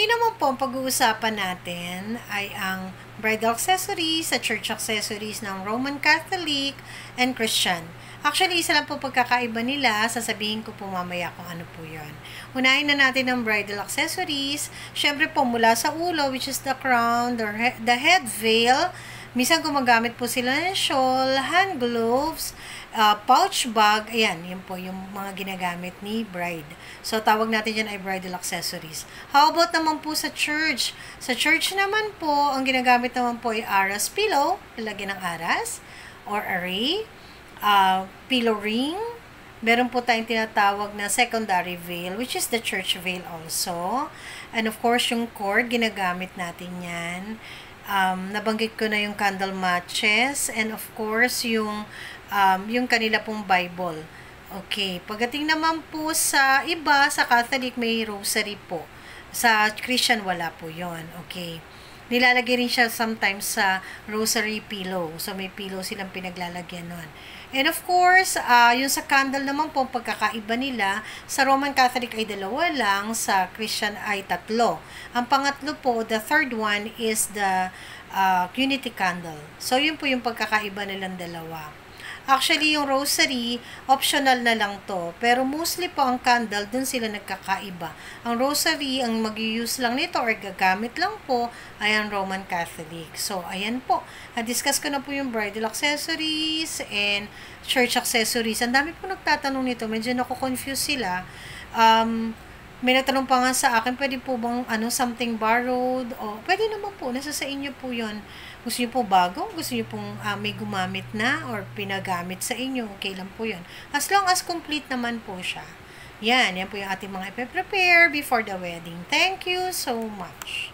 Ngayon naman po, ang pag-uusapan natin ay ang bridal accessories sa church accessories ng Roman Catholic and Christian. Actually, isa lang po pagkakaiba nila. Sasabihin ko po mamaya kung ano po yun. Unahin na natin ang bridal accessories. Siyempre po, mula sa ulo, which is the crown, the head veil. Minsan gumagamit po sila ng shawl, hand gloves, pouch bag. Ayan, yun po yung mga ginagamit ni bride. So, tawag natin dyan ay bridal accessories. How about naman po sa church? Sa church naman po, ang ginagamit naman po ay aras pillow, lalagyan ng aras, or array, pillow ring. Meron po tayong tinatawag na secondary veil, which is the church veil also. And of course, yung cord, ginagamit natin yan. Nabanggit ko na yung candle matches, and of course, yung kanila pong Bible. Okay, pagdating naman po sa iba, sa Catholic may rosary po. Sa Christian wala po yon. Okay. Nilalagay rin siya sometimes sa rosary pillow. So, may pillow silang pinaglalagyan nun. And of course, yung sa candle naman po, pagkakaiba nila, sa Roman Catholic ay 2 lang, sa Christian ay 3. Ang pangatlo po, the third one is the unity candle. So, yun po yung pagkakaiba nilang dalawa. Actually, yung rosary, optional na lang to. Pero mostly po ang candle, dun sila nagkakaiba. Ang rosary, ang mag-use lang nito or gagamit lang po, ay ang Roman Catholic. So, ayan po. Na-discuss ko na po yung bridal accessories and church accessories. Ang dami po nagtatanong nito. Medyo nako-confuse sila. May nagtanong pa nga sa akin, pwede po bang something borrowed? O, pwede naman po, nasa sa inyo po yun. Gusto niyo po bago? Gusto niyo pong may gumamit na or pinagamit sa inyo? Okay lang po yun. As long as complete naman po siya. Yan po yung ating mga ipe-prepare before the wedding. Thank you so much.